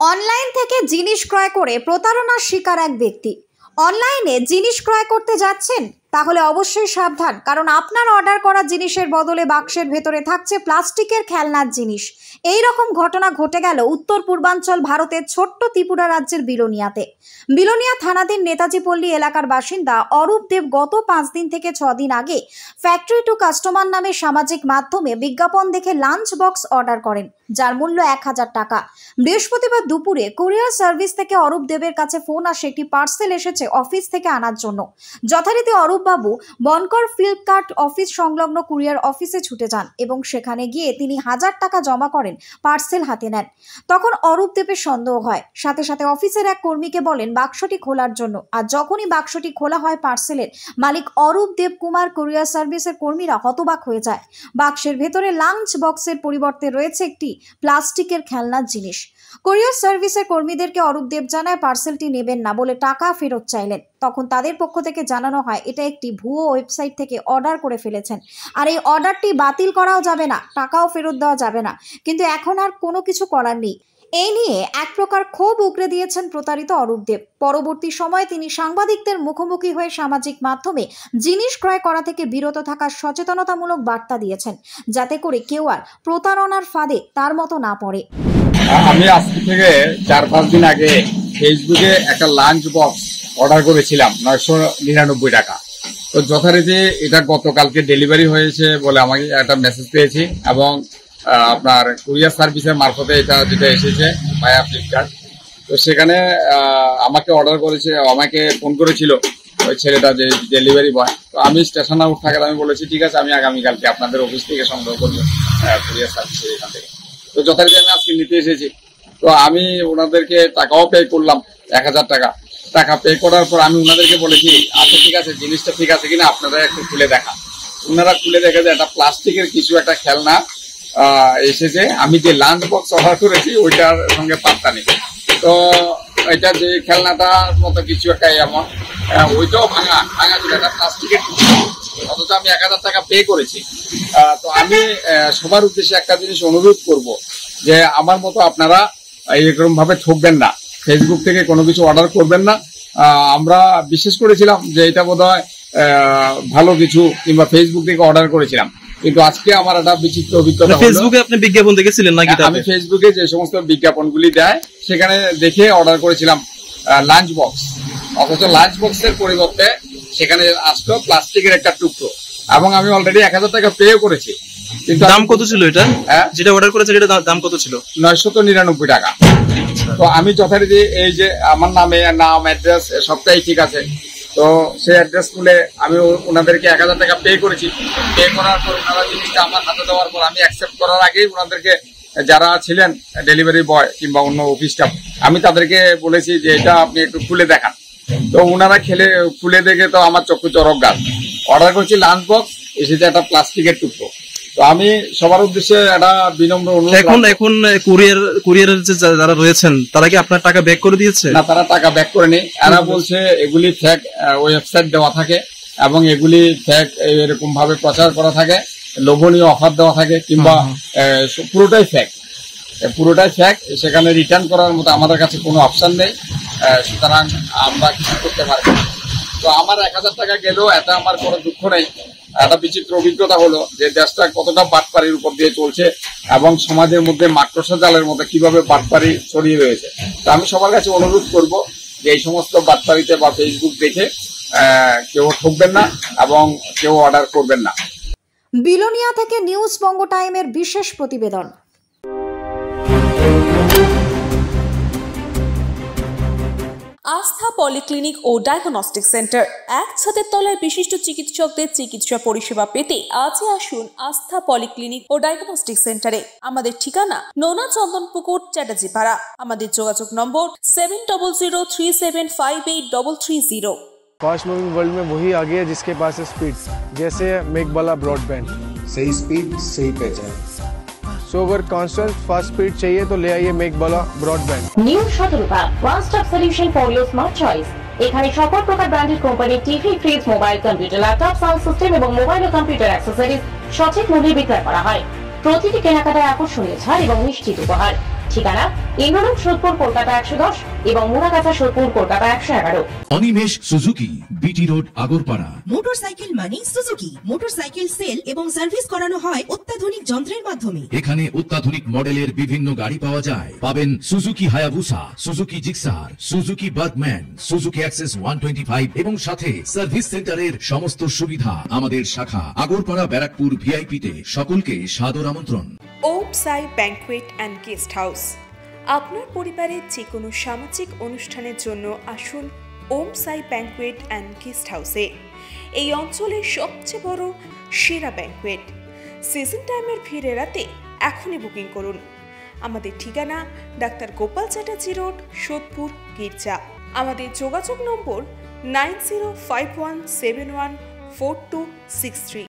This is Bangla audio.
অনলাইন থেকে জিনিস ক্রয় করে প্রতারণার শিকার এক ব্যক্তি। অনলাইনে জিনিস ক্রয় করতে যাচ্ছেন তাহলে অবশ্যই সাবধান, কারণ আপনার অর্ডার করা জিনিসের বদলে বাক্সের ভেতরে থাকছে প্লাস্টিকের খেলনার জিনিস। এই রকম ঘটনা ঘটে গেল উত্তর পূর্বাঞ্চল ভারতের ছোট্ট ত্রিপুরা রাজ্যের বিলোনিয়াতে। বিলোনিয়া থানাধীন নেতাজি পল্লী এলাকার বাসিন্দা অরূপ দেব গত 5 দিন থেকে 6 দিন আগে ফ্যাক্টরি টু কাস্টমার নামে সামাজিক মাধ্যমে বিজ্ঞাপন দেখে লাঞ্চ বক্স অর্ডার করেন, যার মূল্য 1000 টাকা। বৃহস্পতিবার দুপুরে কুরিয়ার সার্ভিস থেকে অরূপ দেবের কাছে ফোন আসে একটি পার্সেল এসেছে অফিস থেকে আনার জন্য। যথারীতি অরূপ বাবু বনকর ফ্লিপকার্ট অফিস সংলগ্ন কুরিয়ার অফিসে ছুটে যান এবং সেখানে গিয়ে তিনি 1000 টাকা জমা করেন, পার্সেল হাতে নেন। তখন অরূপ দেবের সন্দেহ হয়, সাথে সাথে অফিসের এক কর্মীকে বলেন বাক্সটি খোলার জন্য। আর যখনই বাক্সটি খোলা হয়, পার্সেলের মালিক অরূপ দেব কুমার কুরিয়ার সার্ভিসের কর্মীরা হতবাক হয়ে যায়। বাক্সের ভেতরে লাঞ্চ বক্সের পরিবর্তে রয়েছে একটি প্লাস্টিকের খেলনার জিনিস। কুরিয়ার সার্ভিসের কর্মীদেরকে অরূপ দেব জানায় পার্সেলটি নেবেন না বলে টাকা ফেরত চাইলেন। তখন তাদের পক্ষ থেকে জানানো হয় এটা একটি ভুয়ো ওয়েবসাইট থেকে অর্ডার করে ফেলেছেন, আর এই অর্ডারটি বাতিল করাও যাবে না, টাকাও ফেরত দেওয়া যাবে না। কিন্তু এখন আর কোনো কিছু করার নেই। এই নিয়ে এক প্রকার ক্ষোভ উগরে দিয়েছেন প্রতারিত অরূপ দেব। পরবর্তী সময়ে তিনি সাংবাদিকদের মুখোমুখি হয়ে সামাজিক মাধ্যমে জিনিস ক্রয় করা থেকে বিরত থাকার সচেতনতামূলক বার্তা দিয়েছেন, যাতে করে কেউ আর প্রতারণার ফাঁদে তার মতো না পড়ে। আমি আজকে থেকে 4-5 দিন আগে ফেসবুকে একটা লাঞ্চ বক্স অর্ডার করেছিলাম 999 টাকা। তো যথারীতি এটা গতকালকে ডেলিভারি হয়েছে বলে আমাকে একটা মেসেজ পেয়েছি, এবং আপনার কুরিয়ার সার্ভিসের মারফতে এটা যেটা এসেছে ভায়া ফ্লিপকার্ট। তো সেখানে আমাকে অর্ডার করেছে, আমাকে ফোন করেছিল ওই ছেলেটা, যে ডেলিভারি বয়। তো আমি স্টেশন আউট থাকার আমি বলেছি ঠিক আছে, আমি আগামীকালকে আপনাদের অফিস থেকে সংগ্রহ করবো কুরিয়ার সার্ভিসের এখান থেকে। তো যথারীতি আমি আজকে নিতে এসেছি। তো আমি ওনাদেরকে টাকাও পে করলাম, 1000 টাকা। টাকা পে করার পর আমি ওনাদেরকে বলেছি আচ্ছা ঠিক আছে, জিনিসটা ঠিক আছে কিনা আপনারা একটু খুলে দেখা। ওনারা খুলে দেখে যে একটা প্লাস্টিকের কিছু একটা খেলনা এসেছে। আমি যে লাঞ্চ বক্স অর্ডার করেছি ওইটার সঙ্গে পাত্তা নেই। তো এটা যে খেলনাটার মতো কিছু একটা এমন, ওইটাও ভাঙা ছিল, একটা প্লাস্টিকের, অথচ আমি 1000 টাকা পে করেছি। তো আমি সবার উদ্দেশ্যে একটা জিনিস অনুরোধ করব যে আমার মতো আপনারা এরকম ভাবে ঠকবেন না, ফেসবুক থেকে কোনো কিছু অর্ডার করবেন না। আমরা বিশ্বাস করেছিলাম যে এটা বোধহয় ভালো কিছু, কিংবা ফেসবুক থেকে অর্ডার করেছিলাম, কিন্তু আজকে আমার একটা বিচিত্র অভিজ্ঞতা। ফেসবুকে আপনি বিজ্ঞাপন দেখেছিলেন নাকি? আমি ফেসবুকে যে সমস্ত বিজ্ঞাপনগুলি দেয় সেখানে দেখে অর্ডার করেছিলাম লাঞ্চ বক্স, অথচ লাঞ্চ বক্সের পরিবর্তে সেখানে আসতো প্লাস্টিকের একটা টুকরো, এবং আমি অলরেডি 1000 টাকা পে করেছি। কিন্তু দাম কত ছিল এটা? যেটা অর্ডার করেছে সেটা দাম কত ছিল? 999 টাকা। তো আমি যথারীতি এই যে আমার নামে নাম, অ্যাড্রেস সবটাই ঠিক আছে, তো সেই অ্যাড্রেস তুলে আমি ওনাদেরকে 1000 টাকা পে করেছি। পে করার পর ওনারা জিনিসটা আমার হাতে দেওয়ার পর আমি অ্যাকসেপ্ট করার আগেই ওনাদেরকে, যারা ছিলেন ডেলিভারি বয় কিংবা অন্য অফিস স্টাফ, আমি তাদেরকে বলেছি যে এটা আপনি একটু খুলে দেখান। তো ওনারা খুলে দেখে তো আমার চক্ষু চরক গাছ। অর্ডার করছি লাঞ্চ বক্স, এসেছে একটা প্লাস্টিকের টুকরো। তো আমি সবার উদ্দেশ্যে একটা বিনম্র অনুরোধ। এখন কুরিয়ারের যে যারা রয়েছেন তারা কি আপনার টাকা ব্যাক করে দিয়েছে? না, তারা টাকা ব্যাক করেনি। এরা বলছে এগুলি ফেক ওয়েবসাইট দেওয়া থাকে, এবং এগুলি ফেক এরকম ভাবে প্রচার করা থাকে, লোভনীয় অফার দেওয়া থাকে, কিংবা পুরোটাই ফেক। সেখানে রিটার্ন করার মতো আমাদের কাছে কোনো অপশন নেই, সুতরাং আমরা কিছু করতে পারবো না। তো আমার 1000 টাকা গেলেও এটা আমার কোনো দুঃখ নেই। একটা বিচিত্র অভিজ্ঞতা হলো যে দেশটা কতটা বাটপাড়ির উপর দিয়ে চলছে, এবং সমাজের মধ্যে মাকড়সা জালের মধ্যে কিভাবে বাটপাড়ি ছড়িয়ে রয়েছে। তো আমি সবার কাছে অনুরোধ করব যে এই সমস্ত বাটপাড়িতে বা ফেসবুক দেখে কেউ ঠকবেন না এবং কেউ অর্ডার করবেন না। বিলোনিয়া থেকে নিউজ বঙ্গ টাইমের বিশেষ প্রতিবেদন। আস্থা পলিক্লিনিক ও ডায়াগনস্টিক সেন্টার, এক ছাদের তলায় বিশিষ্ট চিকিৎসকদের চিকিৎসা পরিষেবা পেতে আজই আসুন আস্থা পলিক্লিনিক ও ডায়াগনস্টিক সেন্টারে। আমাদের ঠিকানা নোনা চন্দনপুকুর, চ্যাটার্জিপাড়া। আমাদের যোগাযোগ নম্বর 7003758330। फास्ट मूविंग वर्ल्ड में वही आगे है जिसके पास है स्पीड, जैसे मेघबाला ब्रॉडबैंड। सही स्पीड, सही पहचान। सो अगर कांस्टेंट फास्ट स्पीड चाहिए तो ले आइए Meghbala broadband. New Shatarupa one stop solution for your smart choice. এখানে সকল প্রকার ব্র্যান্ডেড কোম্পানির TV, fridge, mobile, computer, laptop, sound system এবং মোবাইল ও কম্পিউটার অ্যাক্সেসরিজ সঠিক মূল্যে বিক্রয় করা হয়। প্রতিটি কেনাকাটায় আকর্ষণীয় ছাড় এবং নিশ্চিত উপহার। ঠিকানা ইন্দ্রলোক সোদপুর কলকাতা 110 এবং Muragachha Sodepur Kolkata 111। Animesh Suzuki, BT road, Agarpara. Motorcycle মানে সুজুকি। মোটরসাইকেল সেল এবং সার্ভিস করানো হয় অত্যাধুনিক যন্ত্রের মাধ্যমে। এখানে অত্যাধুনিক মডেলের বিভিন্ন গাড়ি পাওয়া যায়। পাবেন Suzuki Hayabusa, Suzuki Gixxer, Suzuki Bergman, Suzuki access 125 এবং সাথে সার্ভিস সেন্টারের সমস্ত সুবিধা। আমাদের শাখা আগরপাড়া ব্যারাকপুর ভিআইপিতে। সকলকে সাদর আমন্ত্রণ। ওম সাই ব্যাংকুয়েট অ্যান্ড গেস্ট হাউস। আপনার পরিবারের যে কোনো সামাজিক অনুষ্ঠানের জন্য আসুন ওম সাই ব্যাংকুয়েট অ্যান্ড গেস্ট হাউসে। এই অঞ্চলের সবচেয়ে বড় সেরা ব্যাংকুয়েট। সিজন টাইমের ভিড় এড়াতে এখনই বুকিং করুন। আমাদের ঠিকানা ডাক্তার গোপাল চ্যাটার্জি রোড, সোদপুর, গির্জা। আমাদের যোগাযোগ নম্বর 9051714263।